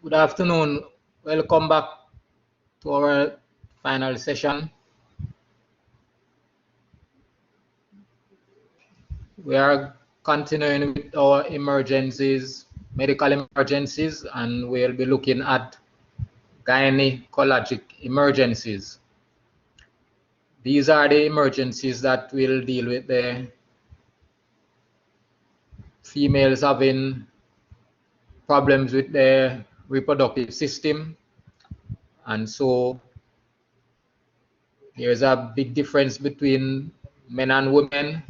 Good afternoon. Welcome back to our final session. We are continuing with our emergencies, medical emergencies, and we'll be looking at gynecologic emergencies. These are the emergencies that will deal with the females having problems with their reproductive system. And so there's a big difference between men and women.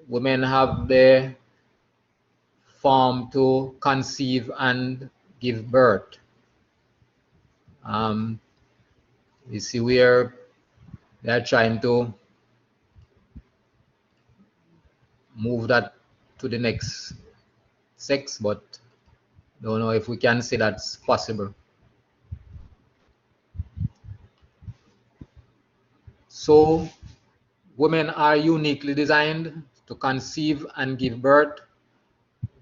Women have the form to conceive and give birth. You see where they are trying to move that to the next sex, but don't know if we can say that's possible. So women are uniquely designed to conceive and give birth.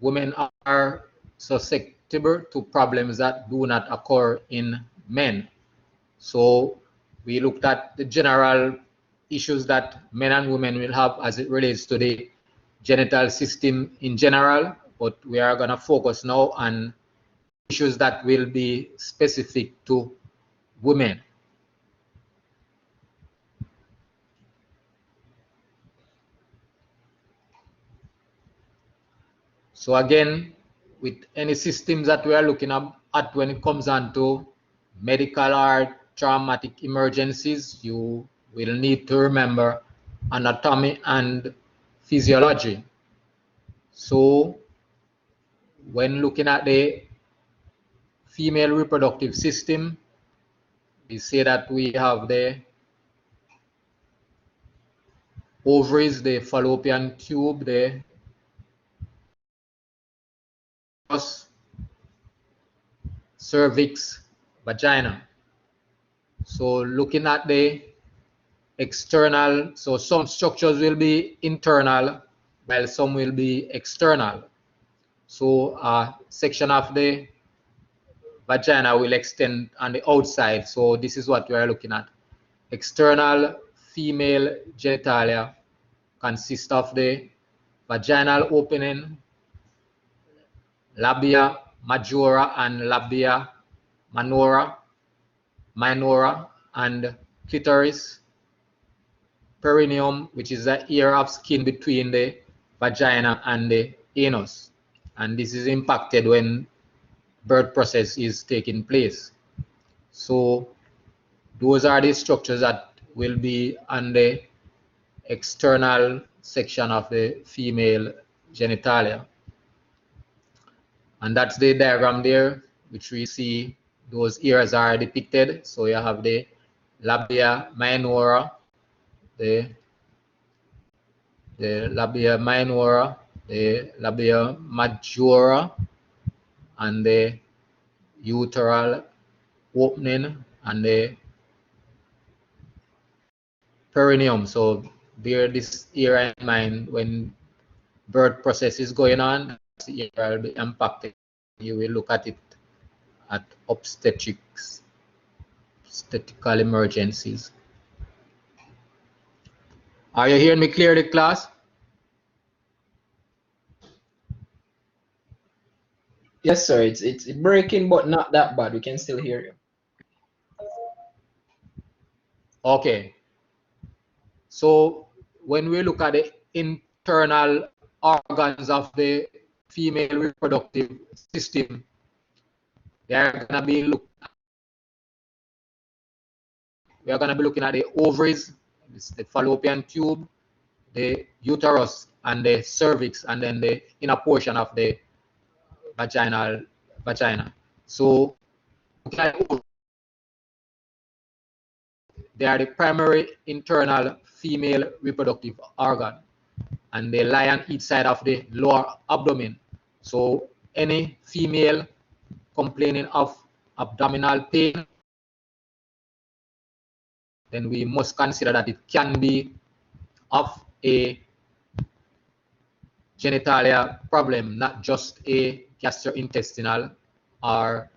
Women are susceptible to problems that do not occur in men. So we looked at the general issues that men and women will have as it relates to the genital system in general, but we are going to focus now on issues that will be specific to women. So again, with any systems that we are looking at when it comes on to medical or traumatic emergencies, you will need to remember anatomy and physiology. So when looking at the female reproductive system, we say that we have the ovaries, the fallopian tube, the cervix, vagina. So looking at the external, so some structures will be internal while some will be external. So a section of the vagina will extend on the outside. So this is what we are looking at. External female genitalia consist of the vaginal opening, labia majora and labia minora, and clitoris, perineum, which is the area of skin between the vagina and the anus. And this is impacted when birth process is taking place. So those are the structures that will be on the external section of the female genitalia. And that's the diagram there, which we see those areas are depicted. So you have the labia minora, the labia minora, the labia majora, and the uteral opening, and the perineum. So bear this area in mind when birth process is going on. That's the area will be impacted. You will look at it at obstetrics, obstetrical emergencies. Are you hearing me clearly, class? Yes, sir. It's breaking, but not that bad. We can still hear you. Okay. So when we look at the internal organs of the female reproductive system, we are gonna be looking at the ovaries, the fallopian tube, the uterus, and the cervix, and then the inner portion of the vagina. So they are the primary internal female reproductive organ, and they lie on each side of the lower abdomen. So any female complaining of abdominal pain, then we must consider that it can be of a genitalia problem, not just a gastrointestinal or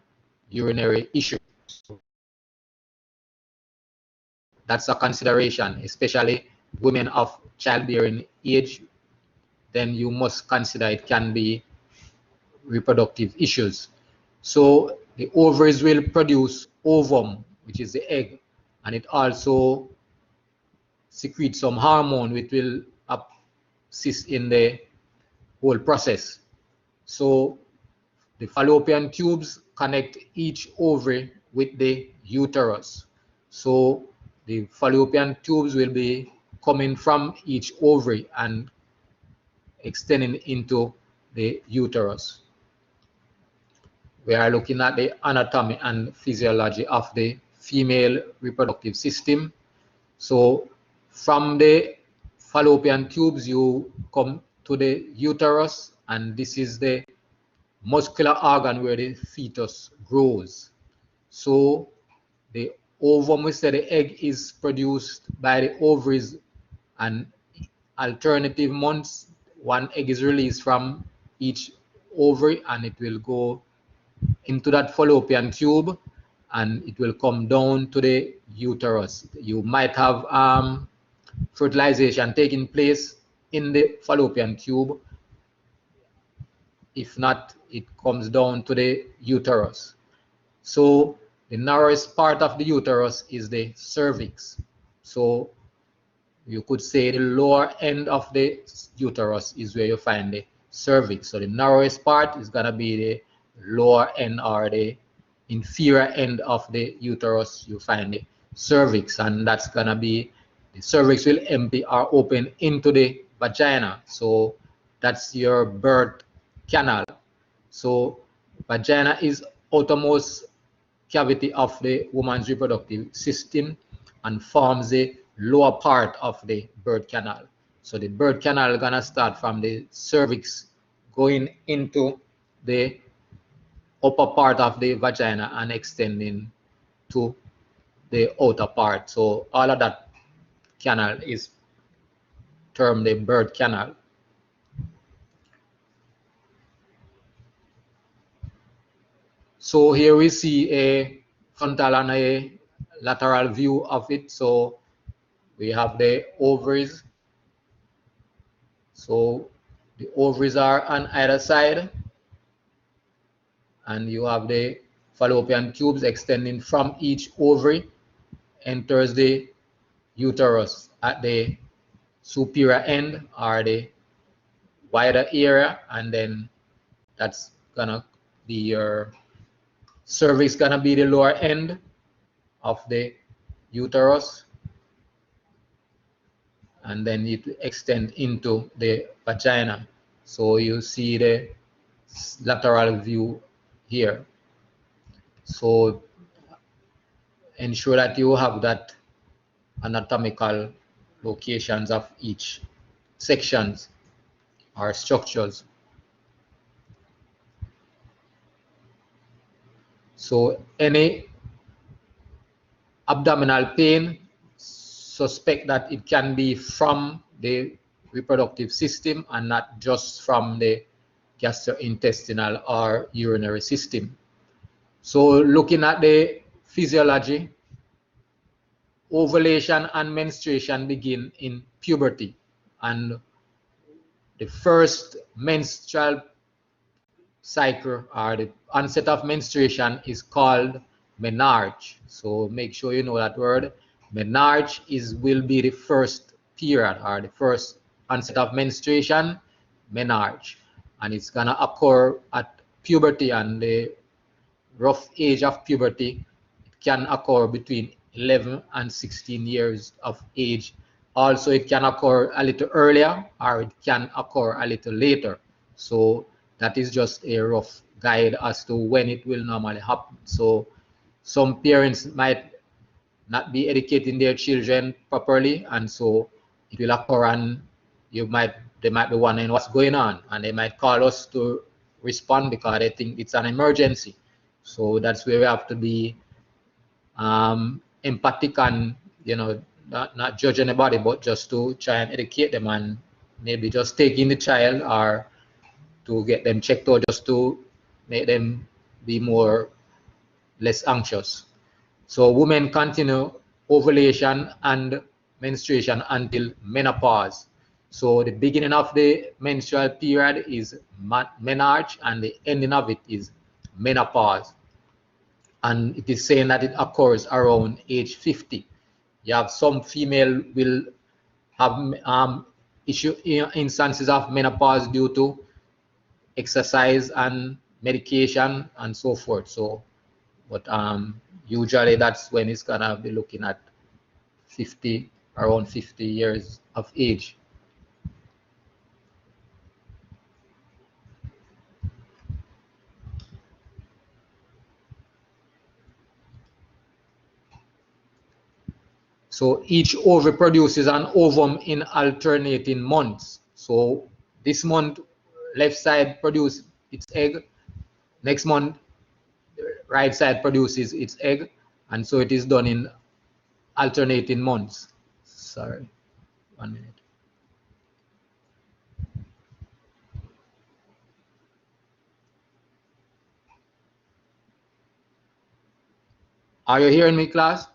urinary issue. That's a consideration, especially women of childbearing age. Then you must consider it can be reproductive issues. So the ovaries will produce ovum, which is the egg, and it also secretes some hormone which will assist in the whole process. So the fallopian tubes connect each ovary with the uterus. So the fallopian tubes will be coming from each ovary and extending into the uterus. We are looking at the anatomy and physiology of the female reproductive system. So from the fallopian tubes, you come to the uterus, and this is the muscular organ where the fetus grows. So the ovum, we say the egg, is produced by the ovaries, and alternative months, one egg is released from each ovary, and it will go into that fallopian tube, and it will come down to the uterus. You might have fertilization taking place in the fallopian tube. If not, it comes down to the uterus. So the narrowest part of the uterus is the cervix. So you could say the lower end of the uterus is where you find the cervix. So the narrowest part is going to be the lower end, or the inferior end of the uterus. You find the cervix, and that's going to be, the cervix will empty or open into the vagina. So that's your birth canal. So vagina is outermost cavity of the woman's reproductive system and forms the lower part of the birth canal. So the birth canal is gonna start from the cervix going into the upper part of the vagina and extending to the outer part. So all of that canal is termed the birth canal. So here we see a frontal and a lateral view of it. So we have the ovaries. So the ovaries are on either side, and you have the fallopian tubes extending from each ovary, enters the uterus at the superior end or the wider area, and then that's gonna be your cervix, gonna be the lower end of the uterus, and then it extend into the vagina. So you see the lateral view here. So ensure that you have that anatomical locations of each sections or structures. So any abdominal pain, suspect that it can be from the reproductive system and not just from the gastrointestinal or urinary system. So looking at the physiology, ovulation and menstruation begin in puberty, and the first menstrual cycle or the onset of menstruation is called menarche. So make sure you know that word. Menarche will be the first period or the first onset of menstruation, menarche, and it's gonna occur at puberty, and the rough age of puberty, it can occur between 11 and 16 years of age. Also, it can occur a little earlier, or it can occur a little later. So that is just a rough guide as to when it will normally happen. So some parents might not be educating their children properly, and so it will occur, and they might be wondering what's going on, and they might call us to respond because they think it's an emergency. So that's where we have to be empathic, and not judge anybody, but just to try and educate them, and maybe just take in the child or to get them checked out, just to make them be less anxious. So women continue ovulation and menstruation until menopause. So the beginning of the menstrual period is menarche and the ending of it is menopause. And it is saying that it occurs around age 50. You have some female will have instances of menopause due to exercise and medication and so forth. So, but usually that's when it's gonna be looking at 50, around 50 years of age. So each ovary produces an ovum in alternating months. So this month, left side produces its egg. Next month, right side produces its egg. And so it is done in alternating months. Sorry, 1 minute. Are you hearing me, class?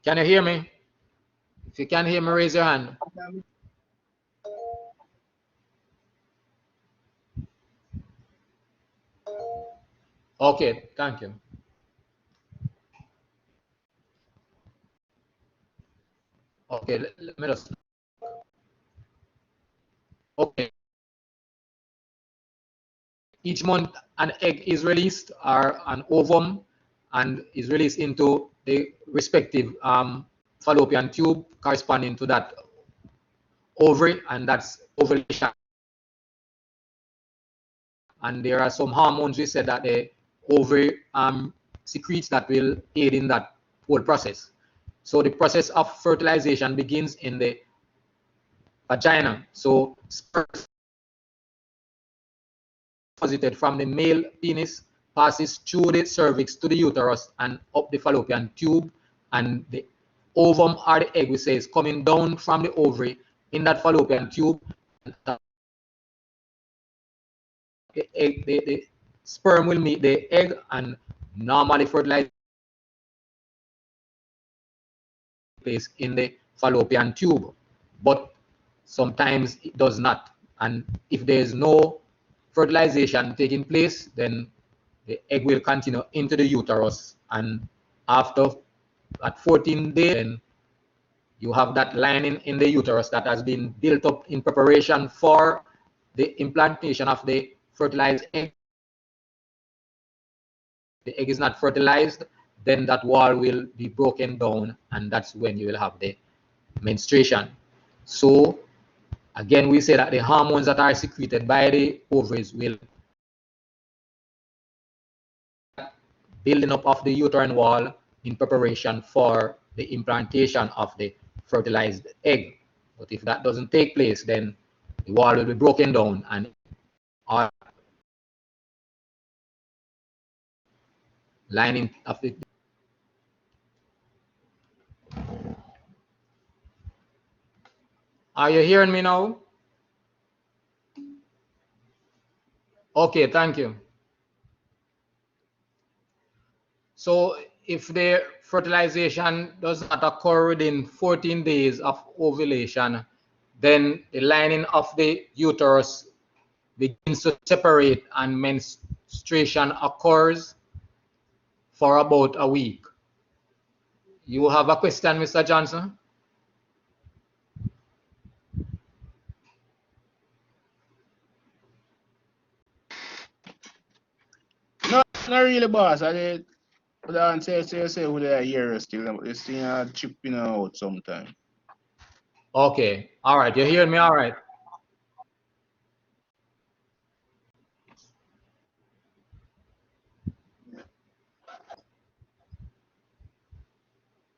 Can you hear me? If you can hear me, raise your hand. Okay, thank you. Okay, let me just. Okay. Each month, an egg is released or an ovum and is released into the respective fallopian tube corresponding to that ovary, and that's ovulation. And there are some hormones we said that the ovary secretes that will aid in that whole process. So the process of fertilization begins in the vagina. So sperm deposited from the male penis passes through the cervix to the uterus and up the fallopian tube, and the ovum or the egg, we say, is coming down from the ovary in that fallopian tube. The sperm will meet the egg and normally fertilize place in the fallopian tube, but sometimes it does not. And if there is no fertilization taking place, then the egg will continue into the uterus, and after at 14 days, then you have that lining in the uterus that has been built up in preparation for the implantation of the fertilized egg. The egg is not fertilized, then that wall will be broken down, and that's when you will have the menstruation. So again, we say that the hormones that are secreted by the ovaries will building up of the uterine wall in preparation for the implantation of the fertilized egg. But if that doesn't take place, then the wall will be broken down and all lining of the. Are you hearing me now? Okay, thank you. So if the fertilization does not occur within 14 days of ovulation, then the lining of the uterus begins to separate and menstruation occurs for about a week. You have a question, Mr. Johnson? No, not really, boss. I did. But I say who they are here still. It's chipping out sometime. Okay, all right. You hear me? All right.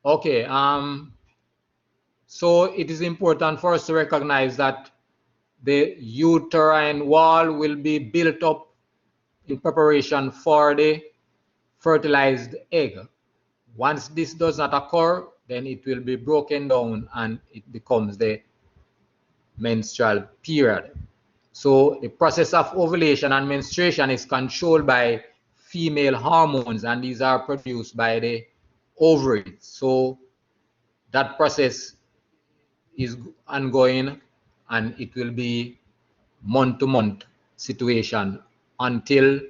Okay. So it is important for us to recognize that the uterine wall will be built up in preparation for the fertilized egg. Once this does not occur, then it will be broken down and it becomes the menstrual period. So the process of ovulation and menstruation is controlled by female hormones, and these are produced by the ovaries. So that process is ongoing, and it will be month-to-month situation until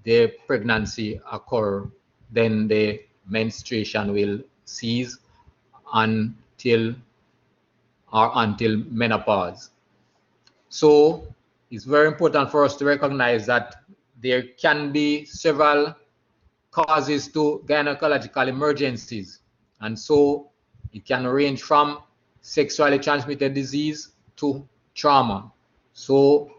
the pregnancy occur. Then the menstruation will cease until menopause. So it's very important for us to recognize that there can be several causes to gynecological emergencies, and so it can range from sexually transmitted disease to trauma. So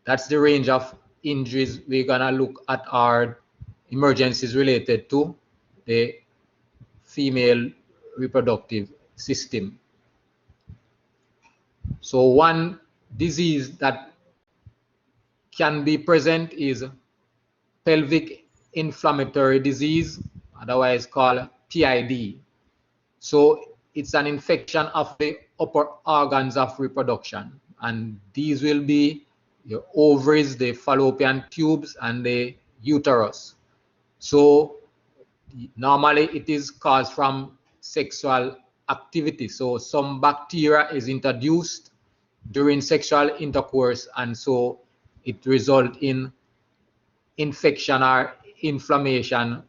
that's the range of injuries we're gonna look at, our emergencies related to the female reproductive system. So one disease that can be present is pelvic inflammatory disease, otherwise called PID. So it's an infection of the upper organs of reproduction, and these will be your ovaries, the fallopian tubes, and the uterus. So normally it is caused from sexual activity. So some bacteria is introduced during sexual intercourse, and so it results in infection or inflammation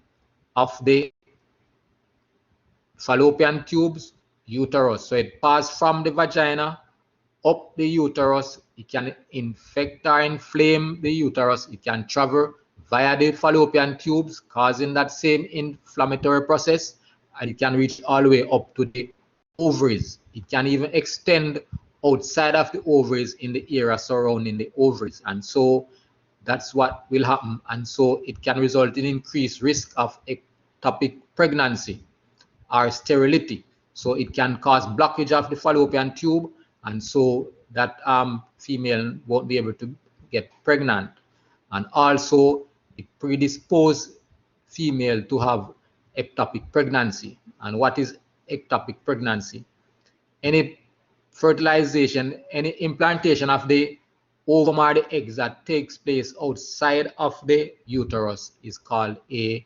of the fallopian tubes, uterus. So it passes from the vagina up the uterus. It can infect or inflame the uterus. It can travel via the fallopian tubes, causing that same inflammatory process, and it can reach all the way up to the ovaries. It can even extend outside of the ovaries in the area surrounding the ovaries, and so that's what will happen. And so it can result in increased risk of ectopic pregnancy or sterility. So it can cause blockage of the fallopian tube, and so that female won't be able to get pregnant. And also it predisposes female to have ectopic pregnancy. And what is ectopic pregnancy? Any fertilization, any implantation of the ovum or the eggs that takes place outside of the uterus is called a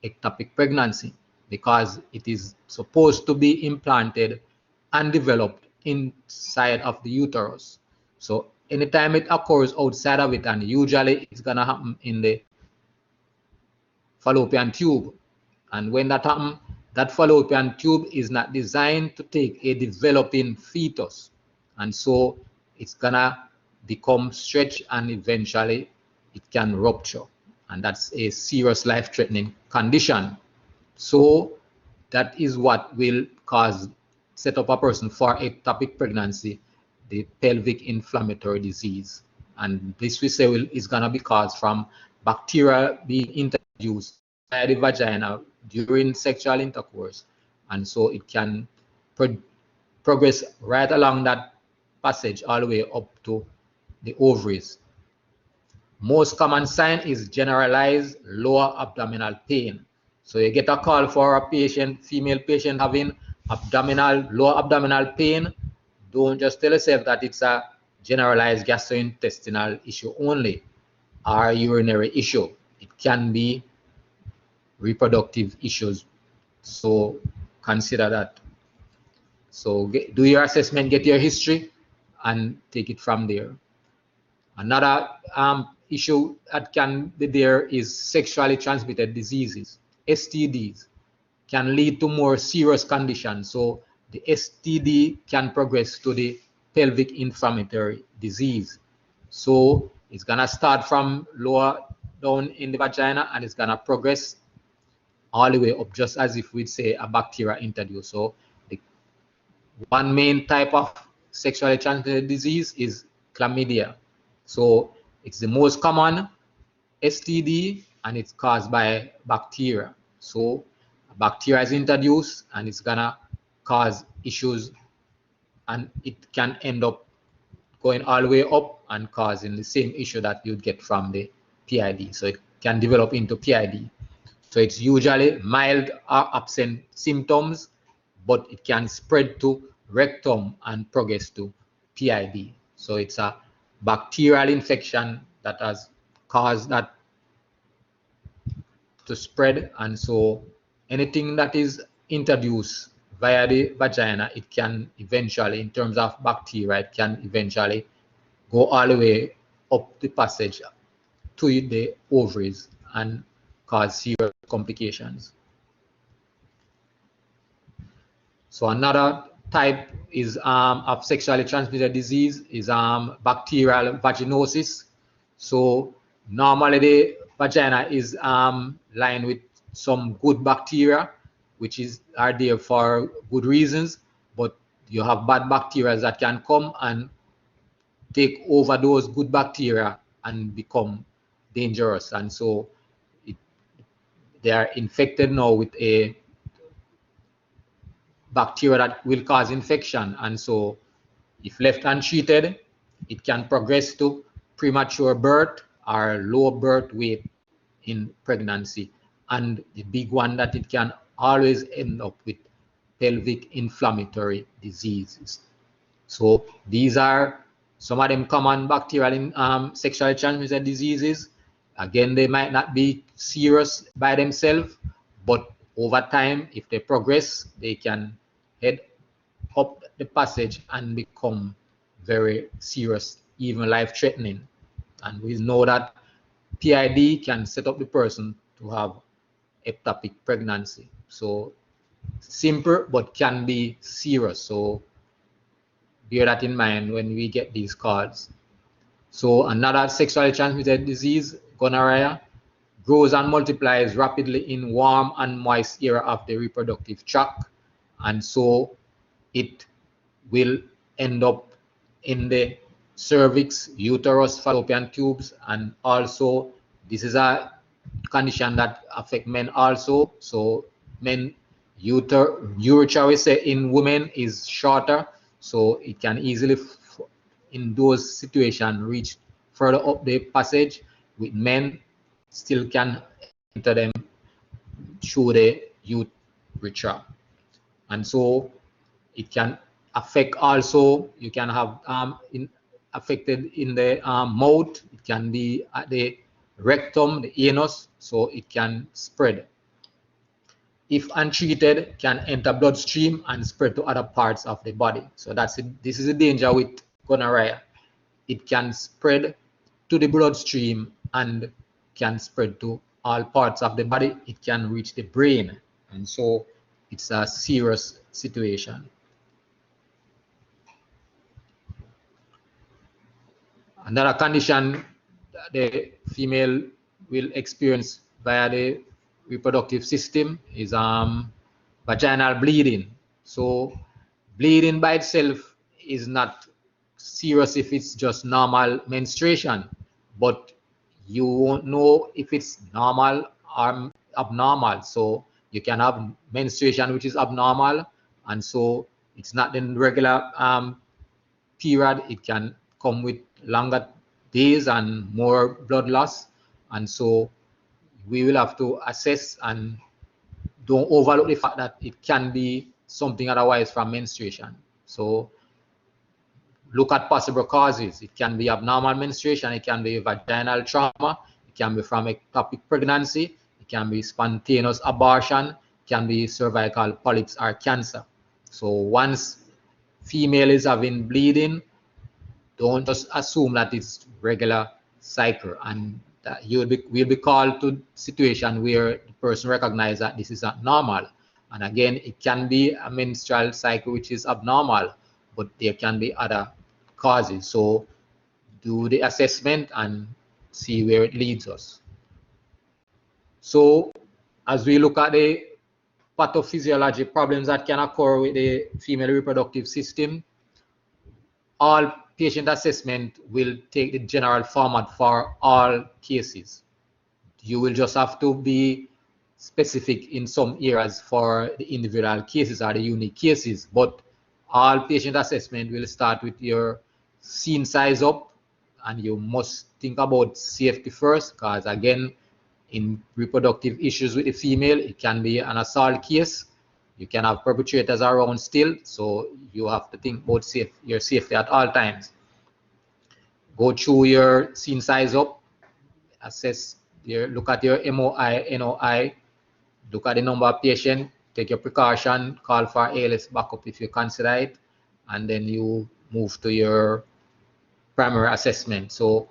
ectopic pregnancy, because it is supposed to be implanted and developed inside of the uterus. So anytime it occurs outside of it, and usually it's gonna happen in the fallopian tube, and when that happens, that fallopian tube is not designed to take a developing fetus, and so it's gonna become stretched, and eventually it can rupture, and that's a serious life-threatening condition. So that is what will set up a person for ectopic pregnancy, the pelvic inflammatory disease. And this we say is going to be caused from bacteria being introduced by the vagina during sexual intercourse, and so it can progress right along that passage all the way up to the ovaries. Most common sign is generalized lower abdominal pain. So you get a call for a patient, female patient having lower abdominal pain. Don't just tell yourself that it's a generalized gastrointestinal issue only or urinary issue. It can be reproductive issues. So consider that. So do your assessment, get your history, and take it from there. Another issue that can be there is sexually transmitted diseases. STDs can lead to more serious conditions. So the STD can progress to the pelvic inflammatory disease. So it's gonna start from lower down in the vagina, and it's gonna progress all the way up, just as if we'd say a bacteria introduced. So the one main type of sexually transmitted disease is chlamydia. So it's the most common STD, and it's caused by bacteria. So bacteria is introduced, and it's gonna cause issues, and it can end up going all the way up and causing the same issue that you'd get from the PID. So it can develop into PID. So it's usually mild or absent symptoms, but it can spread to rectum and progress to PID. So it's a bacterial infection that has caused that to spread, and so anything that is introduced via the vagina, it can eventually, in terms of bacteria, it can eventually go all the way up the passage to the ovaries and cause serious complications. So another type is of sexually transmitted disease is bacterial vaginosis. So normally the vagina is lined with some good bacteria, which are there for good reasons, but you have bad bacteria that can come and take over those good bacteria and become dangerous, and so they are infected now with a bacteria that will cause infection, and so if left untreated, it can progress to premature birth or low birth weight in pregnancy. And the big one that it can always end up with pelvic inflammatory diseases. So these are some of them common bacterial sexually transmitted diseases. Again, they might not be serious by themselves, but over time, if they progress, they can head up the passage and become very serious, even life-threatening. And we know that PID can set up the person to have ectopic pregnancy. So simple, but can be serious. So bear that in mind when we get these cards. So another sexually transmitted disease, gonorrhea, grows and multiplies rapidly in warm and moist area of the reproductive tract, and so it will end up in the cervix, uterus, fallopian tubes, and also this is a condition that affect men also. So men urethra, we say in women, is shorter, so it can easily in those situations reach further up the passage. With men, still can enter them through the urethra, and so it can affect also, you can have affected in the mouth, it can be at the rectum, the anus, so it can spread. If untreated, can enter bloodstream and spread to other parts of the body. So that's it. This is the danger with gonorrhea. It can spread to the bloodstream and can spread to all parts of the body. It can reach the brain, and so it's a serious situation. Another condition the female will experience via the reproductive system is vaginal bleeding. So bleeding by itself is not serious if it's just normal menstruation, but you won't know if it's normal or abnormal. So you can have menstruation which is abnormal, and so it's not in regular period. It can come with longer days and more blood loss, and so we will have to assess and don't overlook the fact that it can be something otherwise from menstruation. So look at possible causes. It can be abnormal menstruation, it can be vaginal trauma, it can be from ectopic pregnancy, it can be spontaneous abortion, it can be cervical polyps or cancer. So once female is having bleeding, don't just assume that it's regular cycle, and that will be called to situation where the person recognizes that this is not normal. And again, it can be a menstrual cycle which is abnormal, but there can be other causes. So do the assessment and see where it leads us. So as we look at the pathophysiology problems that can occur with the female reproductive system, all patient assessment will take the general format for all cases. You will just have to be specific in some areas for the individual cases or the unique cases, but all patient assessment will start with your scene size up, and you must think about safety first, because again, In reproductive issues with the female, it can be an assault case. You can have perpetrators around still, so you have to think about your safety at all times. Go through your scene size up, assess look at your MOI, NOI, look at the number of patients, take your precaution, call for ALS backup if you consider it, and then you move to your primary assessment. So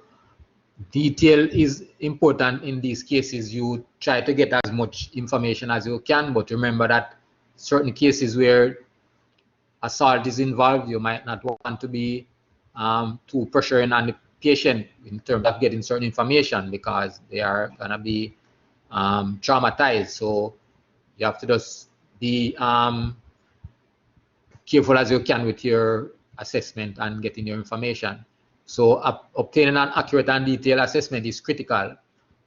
detail is important in these cases. You try to get as much information as you can, but remember that certain cases where assault is involved, you might not want to be too pressuring on the patient in terms of getting certain information, because they are going to be traumatized. So you have to just be careful as you can with your assessment and getting your information. So obtaining an accurate and detailed assessment is critical.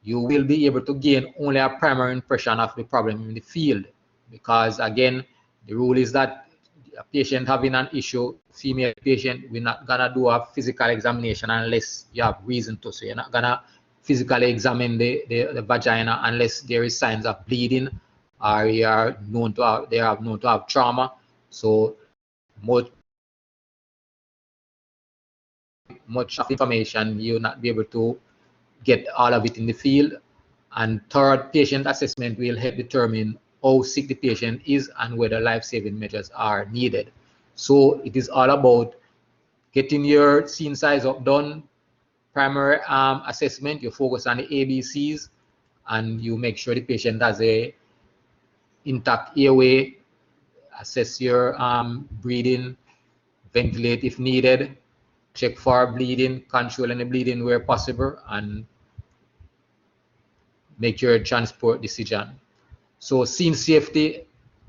You will be able to gain only a primary impression of the problem in the field, because again, the rule is that a patient having an issue, female patient, we're not gonna do a physical examination unless you have reason to. So you're not gonna physically examine the vagina unless there is signs of bleeding or they are known to have trauma. So much of information you'll not be able to get all of it in the field. And third, patient assessment will help determine how sick the patient is and whether life-saving measures are needed. So it is all about getting your scene size up done, primary assessment, you focus on the ABCs, and you make sure the patient has a intact airway, assess your breathing, ventilate if needed, check for bleeding, control any bleeding where possible, and make your transport decision. So scene safety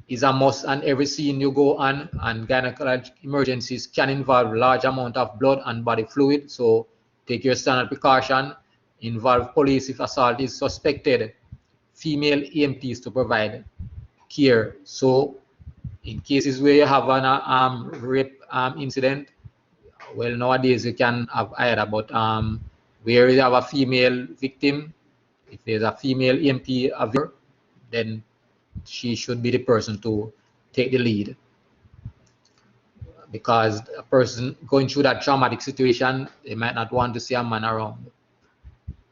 is a must on every scene you go on, and gynecologic emergencies can involve large amount of blood and body fluid. So take your standard precaution, involve police if assault is suspected, female EMTs to provide care. So in cases where you have an rape incident, well, nowadays you can have either, but where you have a female victim, if there's a female EMT available, then she should be the person to take the lead, because a person going through that traumatic situation, they might not want to see a man around.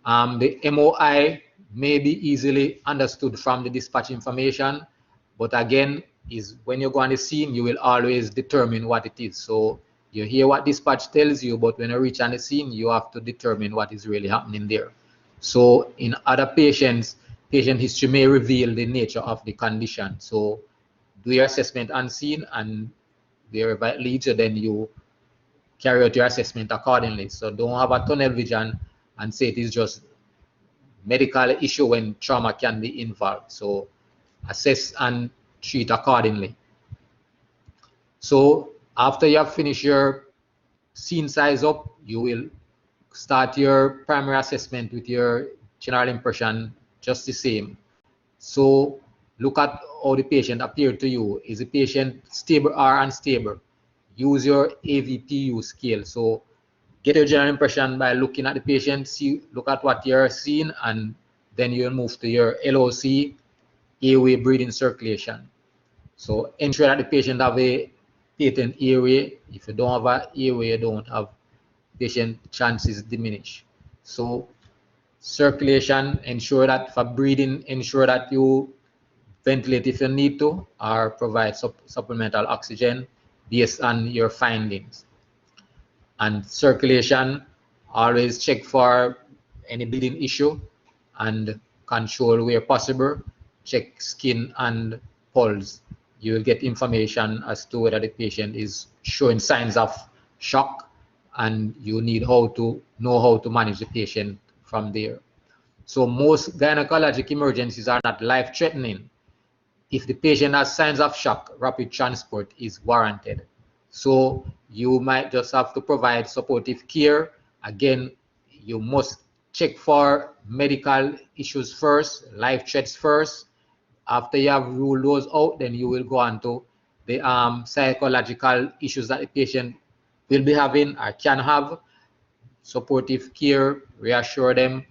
The MOI may be easily understood from the dispatch information, but again, is when you go on the scene, you will always determine what it is. So you hear what dispatch tells you, but when you reach on the scene, you have to determine what is really happening there. So in other patients, patient history may reveal the nature of the condition. So do your assessment on scene, and wherever it leads you, then you carry out your assessment accordingly. So don't have a tunnel vision and say it is just medical issue when trauma can be involved. So assess and treat accordingly. So after you have finished your scene size up, you will start your primary assessment with your general impression just the same. So look at how the patient appeared to you. Is the patient stable or unstable? Use your AVPU scale. So get your general impression by looking at the patient, look at what you're seeing, and then you'll move to your LOC, airway, breathing, circulation. So ensure that the patient have a patent airway. If you don't have an airway, you don't have patient chances diminish. So circulation, ensure that for breathing, ensure that you ventilate if you need to, or provide supplemental oxygen based on your findings. And circulation, always check for any bleeding issue and control where possible. Check skin and pulse. You will get information as to whether the patient is showing signs of shock, and you need to know how to manage the patient from there. So most gynecologic emergencies are not life-threatening. If the patient has signs of shock, rapid transport is warranted. So you might just have to provide supportive care. Again, you must check for medical issues first, life threats first. After you have ruled those out, then you will go on to the psychological issues that the patient will be having or can have. Supportive care, reassure them,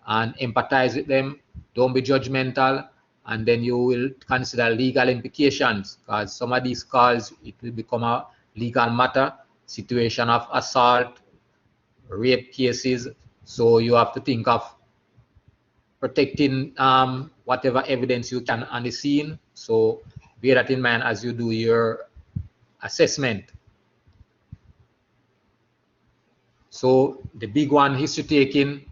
and empathize with them. Don't be judgmental, and then you will consider legal implications, because some of these calls, it will become a legal matter, situation of assault, rape cases. So you have to think of protecting whatever evidence you can on the scene. So bear that in mind as you do your assessment. So the big one, history taking,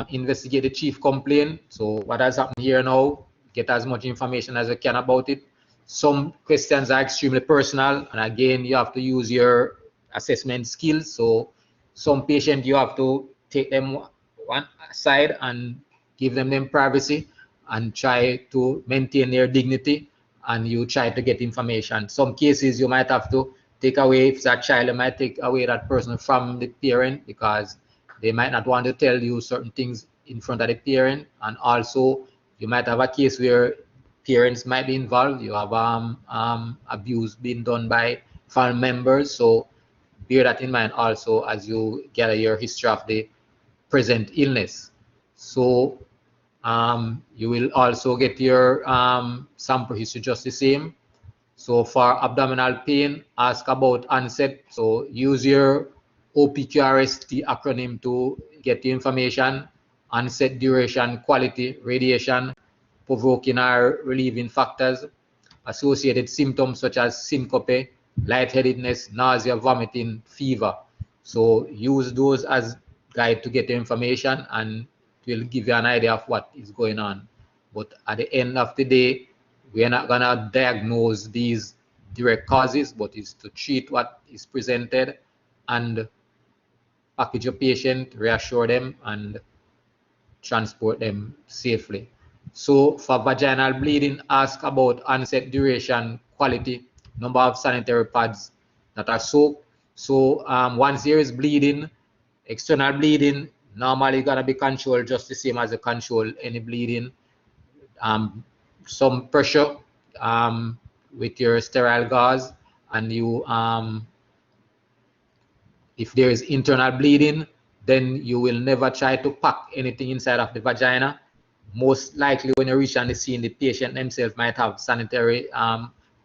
investigate the chief complaint. So what has happened here now, get as much information as you can about it. Some questions are extremely personal, and again, you have to use your assessment skills. So some patients, you have to take them one side and give them privacy and try to maintain their dignity, and you try to get information. Some cases you might have to take away, if it's a child, you might take away that person from the parent because they might not want to tell you certain things in front of the parent. And also you might have a case where parents might be involved. You have abuse being done by family members. So bear that in mind also as you gather your history of the present illness. So you will also get your sample history just the same. So for abdominal pain, ask about onset. So use your OPQRST acronym to get the information: onset, duration, quality, radiation, provoking or relieving factors, associated symptoms such as syncope, lightheadedness, nausea, vomiting, fever. So use those as guide to get the information, and it will give you an idea of what is going on. But at the end of the day, we are not gonna diagnose these direct causes, but is to treat what is presented and package your patient, reassure them, and transport them safely. So for vaginal bleeding, ask about onset, duration, quality, number of sanitary pads that are soaked. So once there is bleeding, external bleeding, normally gonna be controlled just the same as you control any bleeding. Some pressure with your sterile gauze, and you if there is internal bleeding, then you will never try to pack anything inside of the vagina. Most likely when you reach on the scene, the patient themselves might have sanitary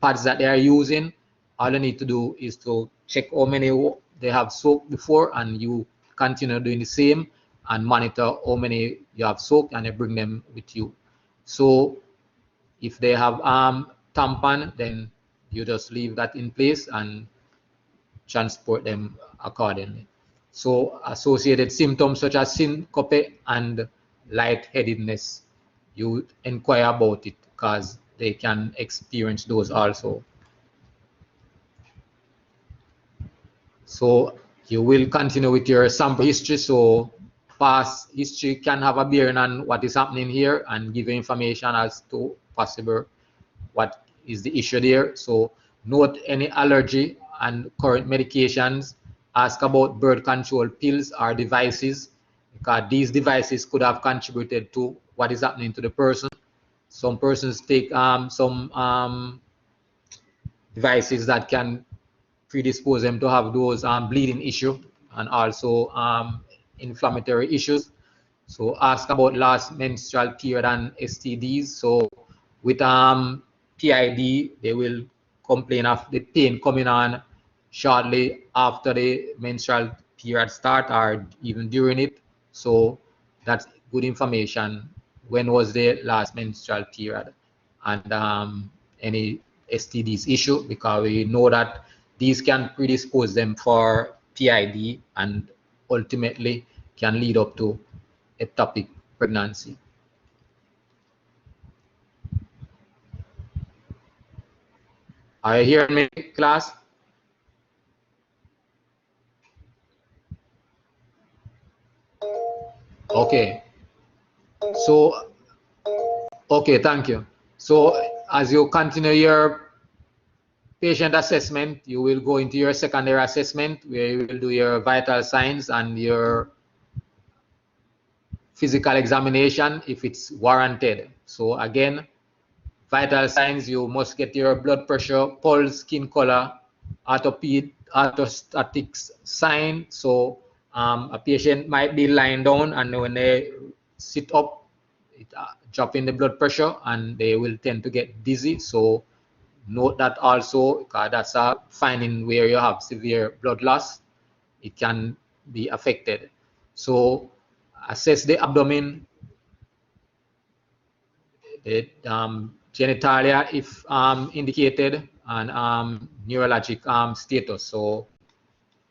pads that they are using. All you need to do is to check how many they have soaked before, and you continue doing the same and monitor how many you have soaked, and you bring them with you. So if they have tampon, then you just leave that in place and transport them accordingly. So associated symptoms such as syncope and lightheadedness, you inquire about it because they can experience those also. So you will continue with your sample history. So past history can have a bearing on what is happening here and give you information as to possible what is the issue there. So note any allergy and current medications. Ask about birth control pills or devices, because these devices could have contributed to what is happening to the person. Some persons take some devices that can predispose them to have those bleeding issue and also inflammatory issues. So ask about last menstrual period and STDs. So with PID, they will complain of the pain coming on shortly after the menstrual period start or even during it. So that's good information. When was the last menstrual period, and any STDs issue, because we know that these can predispose them for PID and ultimately can lead up to ectopic pregnancy. Are you hearing me, class? Okay. So, okay, thank you. So as you continue your patient assessment, you will go into your secondary assessment where you will do your vital signs and your physical examination if it's warranted. So again, vital signs, you must get your blood pressure, pulse, skin color, orthostatics sign. So a patient might be lying down, and when they sit up, it drop in the blood pressure, and they will tend to get dizzy. So note that also, because that's a finding where you have severe blood loss, it can be affected. So assess the abdomen, the genitalia if indicated, and neurologic status. So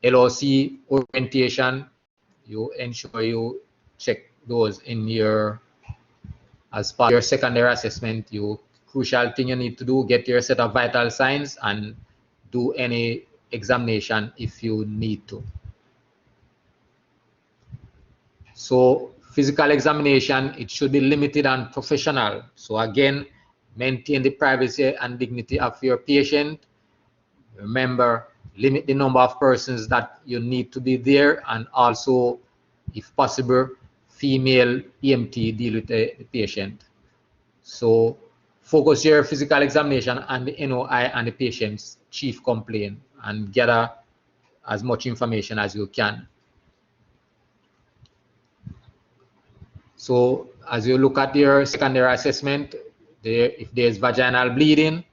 LOC orientation, you ensure you check those in your, as part of your secondary assessment. Crucial thing you need to do, get your set of vital signs and do any examination if you need to. So physical examination, it should be limited and professional. So again, maintain the privacy and dignity of your patient. Remember, limit the number of persons that you need to be there, and also, if possible, female EMT deal with the patient. So focus your physical examination on the NOI and the patient's chief complaint, and gather as much information as you can. So as you look at your secondary assessment, if there's vaginal bleeding,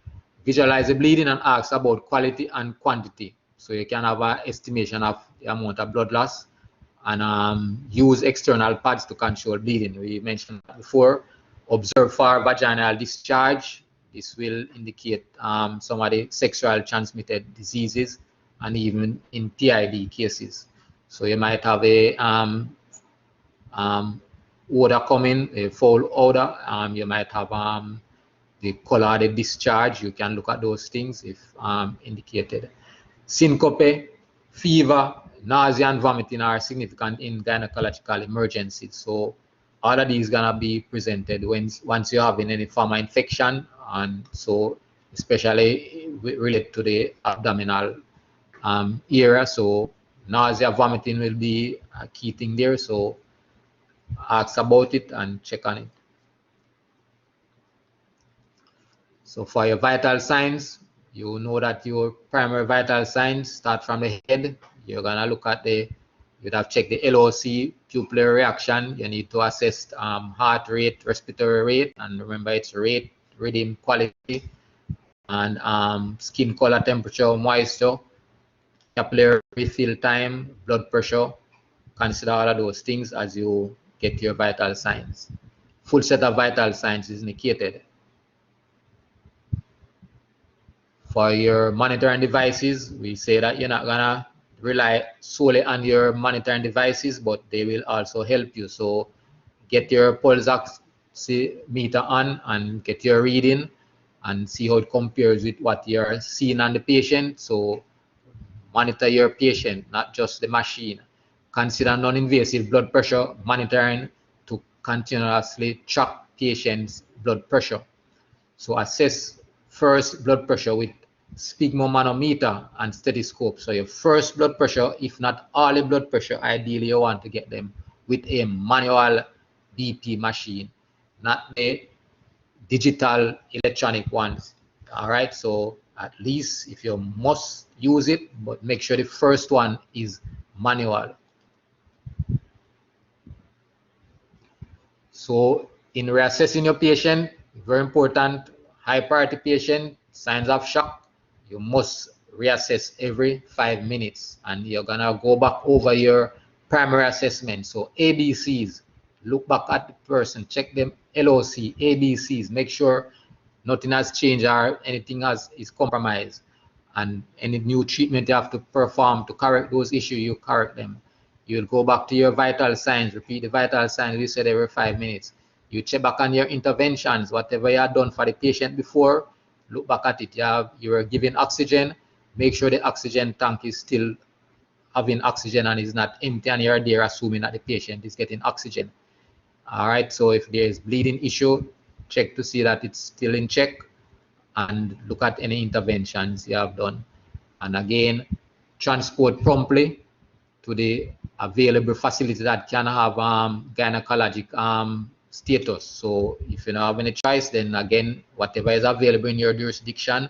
visualize the bleeding and ask about quality and quantity. So you can have an estimation of the amount of blood loss, and use external pads to control bleeding. We mentioned that before. Observe for vaginal discharge. This will indicate some of the sexual transmitted diseases, and even in PID cases. So you might have a odor coming, a foul odor. You might have the color of the discharge. You can look at those things if indicated. Syncope, fever, nausea, and vomiting are significant in gynecological emergencies. So all of these gonna be presented once you're having any form of infection, and so especially related to the abdominal area. So nausea, vomiting will be a key thing there. So ask about it and check on it. So for your vital signs, you know that your primary vital signs start from the head. You're gonna look at you'd have checked the LOC, pupillary reaction. You need to assess heart rate, respiratory rate, and remember it's rate, rhythm, quality, and skin color, temperature, moisture, capillary refill time, blood pressure. Consider all of those things as you get your vital signs. Full set of vital signs is indicated. For your monitoring devices, we say that you're not gonna rely solely on your monitoring devices, but they will also help you. So get your pulse oximeter on and get your reading and see how it compares with what you're seeing on the patient. So monitor your patient, not just the machine. Consider non-invasive blood pressure monitoring to continuously track patient's blood pressure. So assess first blood pressure with sphygmomanometer and stethoscope. So your first blood pressure, if not all the blood pressure, ideally you want to get them with a manual BP machine, not the digital electronic ones. All right, so at least if you must use it, but make sure the first one is manual. So in reassessing your patient, very important, high priority patient, signs of shock, you must reassess every 5 minutes, and you're gonna go back over your primary assessment. So ABCs, look back at the person, check them LOC, ABCs, make sure nothing has changed or anything is compromised, and any new treatment you have to perform to correct those issues, you correct them. You'll go back to your vital signs, repeat the vital signs we said every 5 minutes. You check back on your interventions, whatever you had done for the patient before, look back at it. You were giving oxygen, make sure the oxygen tank is still having oxygen and is not empty, and you're there assuming that the patient is getting oxygen. All right, so if there is bleeding issue, check to see that it's still in check, and look at any interventions you have done. And again, transport promptly to the available facility that can have gynecologic status. So if you don't have any choice, then again, whatever is available in your jurisdiction,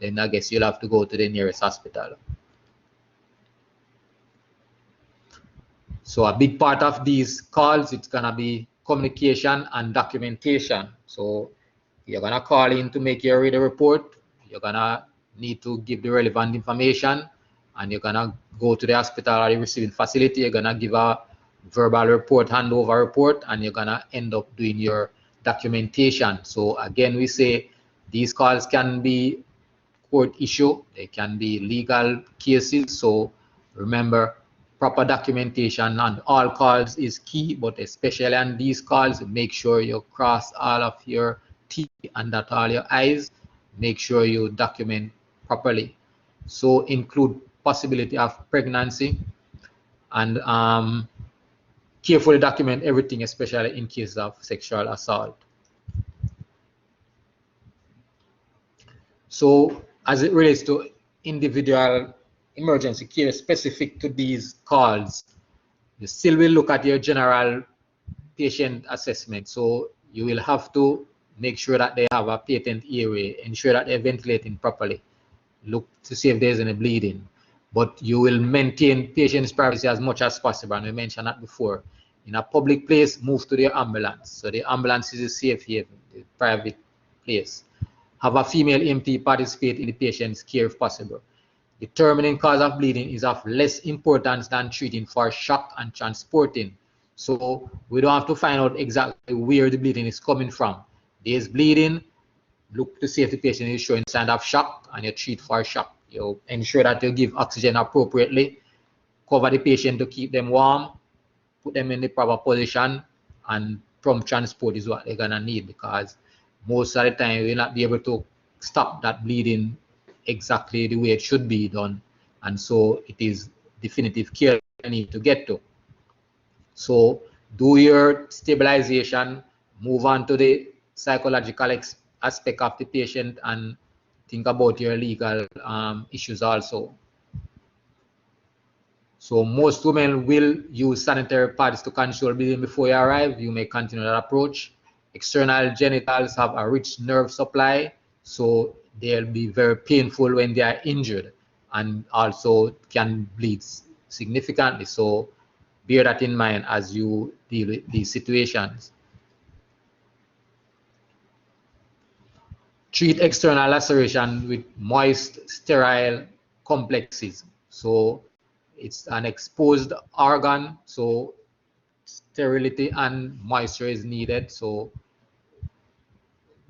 then I guess you'll have to go to the nearest hospital. So a big part of these calls, it's gonna be communication and documentation. So you're gonna call in to make your reader report. You're gonna need to give the relevant information, and you're gonna go to the hospital or the receiving facility. You're gonna give a verbal report, handover report, and you're gonna end up doing your documentation. So again, we say these calls can be court issue, they can be legal cases. So remember, proper documentation on all calls is key, but especially on these calls, make sure you cross all of your T and dot all your I's. Make sure you document properly. So include possibility of pregnancy, and carefully document everything, especially in cases of sexual assault. So as it relates to individual emergency care specific to these calls, you still will look at your general patient assessment. So you will have to make sure that they have a patent airway, ensure that they're ventilating properly, look to see if there's any bleeding. But you will maintain patient's privacy as much as possible, and we mentioned that before. In a public place, move to the ambulance. So the ambulance is a safe haven, the private place. Have a female EMT participate in the patient's care if possible. Determining cause of bleeding is of less importance than treating for shock and transporting. So we don't have to find out exactly where the bleeding is coming from. There's bleeding, look to see if the patient is showing signs of shock, and you treat for shock. You ensure that you give oxygen appropriately, cover the patient to keep them warm, put them in the proper position, and prompt transport is what they're gonna need, because most of the time we'll not be able to stop that bleeding exactly the way it should be done, and so it is definitive care you need to get to. So do your stabilization, move on to the psychological aspect of the patient, and think about your legal issues also. So most women will use sanitary pads to control bleeding before you arrive. You may continue that approach. External genitals have a rich nerve supply, so they'll be very painful when they are injured, and also can bleed significantly. So bear that in mind as you deal with these situations. Treat external laceration with moist, sterile complexes. So it's an exposed organ, so sterility and moisture is needed. So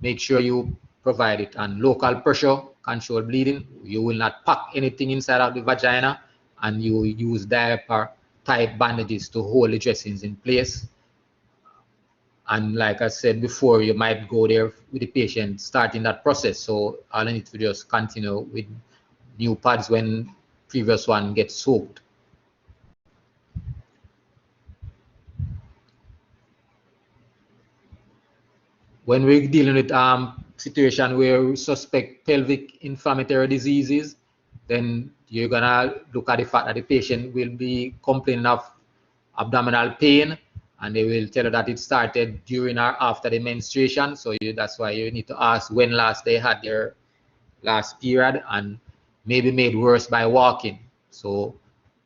make sure you provide it. And local pressure control bleeding. You will not pack anything inside of the vagina, and you use diaper type bandages to hold the dressings in place. And like I said before, you might go there with the patient starting that process. So all I need to just continue with new pads when previous one gets soaked. When we're dealing with situation where we suspect pelvic inflammatory diseases, then you're gonna look at the fact that the patient will be complaining of abdominal pain, and they will tell you that it started during or after the menstruation. So that's why you need to ask when last they had their last period, and maybe made worse by walking. So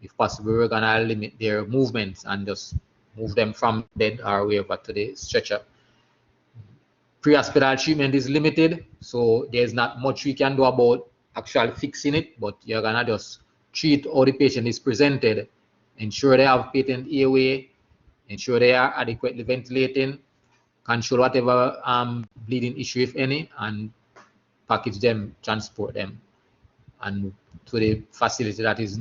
if possible, we're gonna limit their movements and just move them from bed or wherever to the stretcher. Pre-hospital treatment is limited, so there's not much we can do about actually fixing it, but you're gonna just treat how the patient is presented, ensure they have patent airway, ensure they are adequately ventilating, control whatever bleeding issue, if any, and package them, transport them, and to the facility that is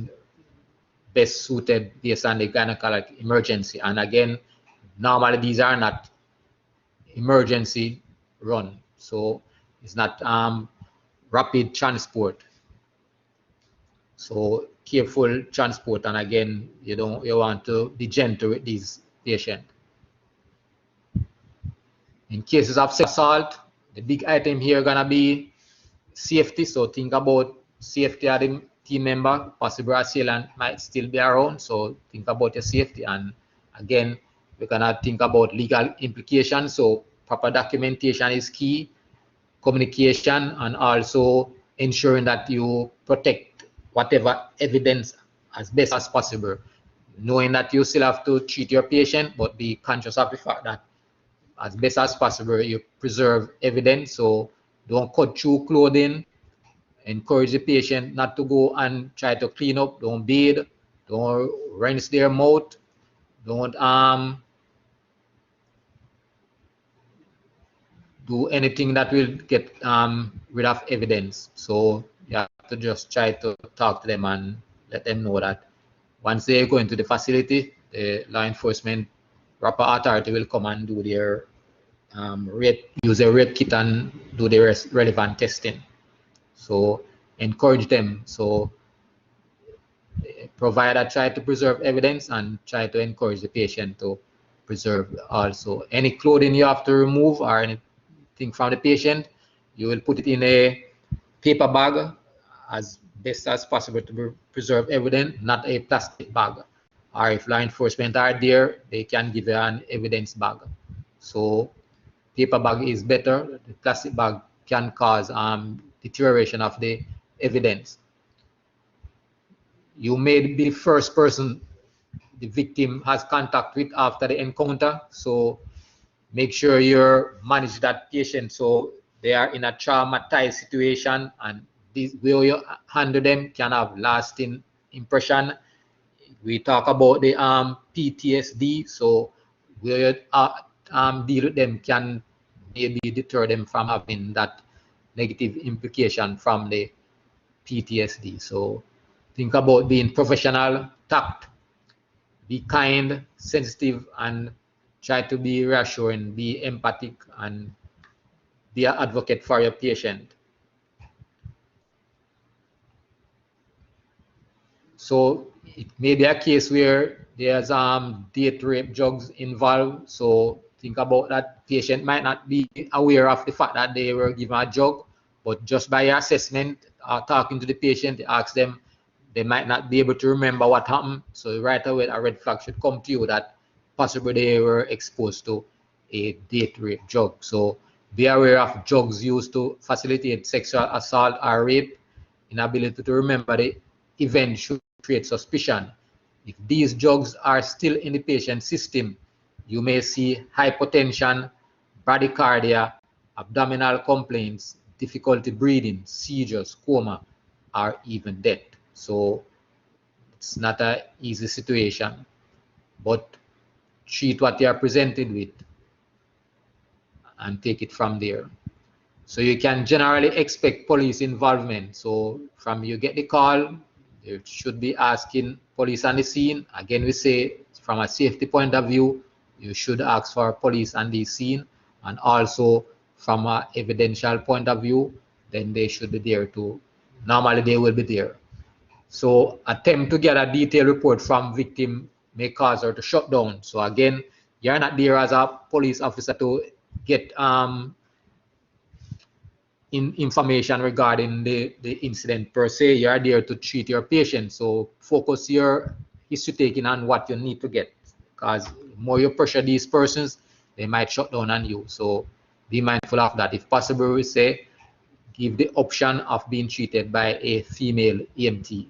best suited based on the gynecologic emergency. And again, normally these are not emergency run, so it's not rapid transport. So careful transport, and again, you want to be gentle with these patients. In cases of assault, the big item here gonna be safety. So think about safety of the team member. Possible assailant might still be around, so think about your safety. And again, we're gonna think about legal implications. So proper documentation is key, communication, and also ensuring that you protect whatever evidence as best as possible, knowing that you still have to treat your patient, but be conscious of the fact that as best as possible, you preserve evidence. So don't cut through clothing. Encourage the patient not to go and try to clean up. Don't bathe. Don't rinse their mouth. Don't do anything that will get rid of evidence. So you have to just try to talk to them and let them know that once they go into the facility, the law enforcement proper authority will come and do their use a rape kit and do the relevant testing. So encourage them. So provider try to preserve evidence and try to encourage the patient to preserve also. Any clothing you have to remove or anything from the patient, you will put it in a paper bag as best as possible to preserve evidence, not a plastic bag. Or if law enforcement are there, they can give you an evidence bag. So paper bag is better. The plastic bag can cause deterioration of the evidence. You may be the first person the victim has contact with after the encounter, so make sure you manage that patient so they are in a traumatized situation, and this way you handle them can have lasting impression. We talk about the PTSD, so where you deal with them can maybe deter them from having that negative implication from the PTSD. So think about being professional, tact, be kind, sensitive, and try to be reassuring, be empathic, and be an advocate for your patient. So it may be a case where there's date rape drugs involved. So think about that patient might not be aware of the fact that they were given a drug, but just by your assessment, talking to the patient, ask them, they might not be able to remember what happened. So right away, a red flag should come to you that possibly they were exposed to a date rape drug. So be aware of drugs used to facilitate sexual assault or rape. Inability to remember the event should create suspicion. If these drugs are still in the patient's system, you may see hypotension, bradycardia, abdominal complaints, difficulty breathing, seizures, coma, or even death. So it's not an easy situation, but treat what you are presented with and take it from there. So you can generally expect police involvement. So from you get the call, you should be asking police on the scene. Again, we say from a safety point of view, you should ask for police on the scene, and also from an evidential point of view, then they should be there too. Normally they will be there. So attempt to get a detailed report from victim may cause her to shut down. So again, you're not there as a police officer to get information regarding the incident per se. You are there to treat your patient. So focus your history taking on what you need to get, because the more you pressure these persons, they might shut down on you. So be mindful of that. If possible, we say give the option of being treated by a female EMT.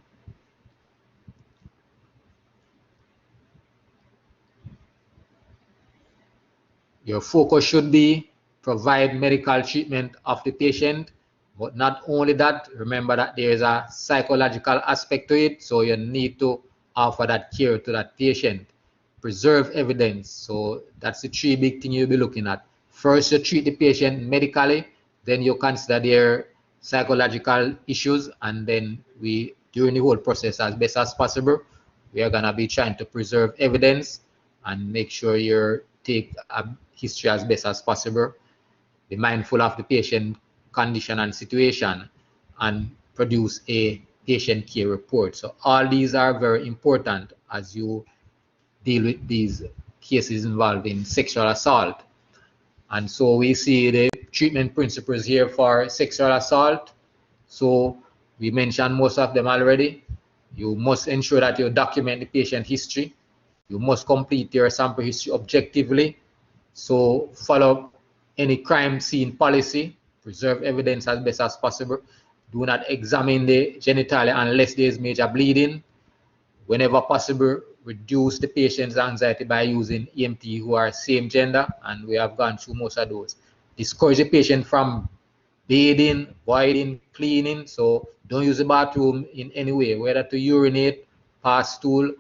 Your focus should be provide medical treatment of the patient, but not only that, remember that there is a psychological aspect to it, so you need to offer that care to that patient. Preserve evidence, so that's the three big things you'll be looking at. First, you treat the patient medically, then you consider their psychological issues, and then during the whole process, as best as possible, we are gonna be trying to preserve evidence and make sure you take a history as best as possible. Be mindful of the patient condition and situation, and produce a patient care report. So all these are very important as you deal with these cases involving sexual assault. And so we see the treatment principles here for sexual assault. So we mentioned most of them already. You must ensure that you document the patient history. You must complete your sample history objectively. So follow any crime scene policy, preserve evidence as best as possible. Do not examine the genitalia unless there is major bleeding. Whenever possible, reduce the patient's anxiety by using EMT who are same gender, and we have gone through most of those. Discourage the patient from bathing, voiding, cleaning, so don't use the bathroom in any way, whether to urinate, pass stool,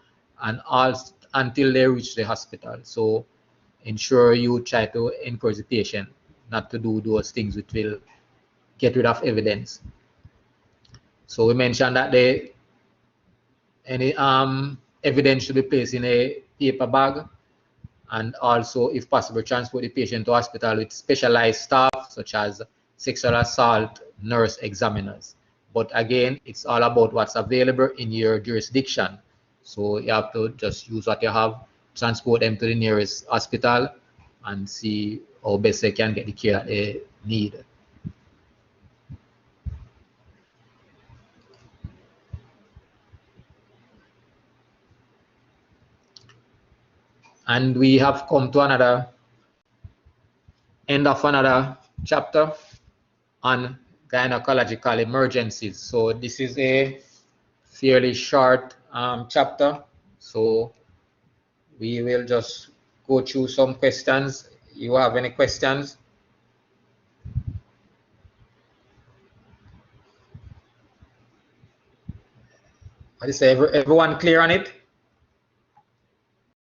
and all until they reach the hospital. So ensure you try to encourage the patient not to do those things which will get rid of evidence. So we mentioned that any evidence should be placed in a paper bag, and also, if possible, transport the patient to hospital with specialized staff such as sexual assault nurse examiners. But again, it's all about what's available in your jurisdiction. So you have to just use what you have, transport them to the nearest hospital, and see how best they can get the care that they need. And we have come to another end of another chapter on gynecological emergencies. So this is a fairly short chapter. So we will just go through some questions. You have any questions? Is everyone clear on it?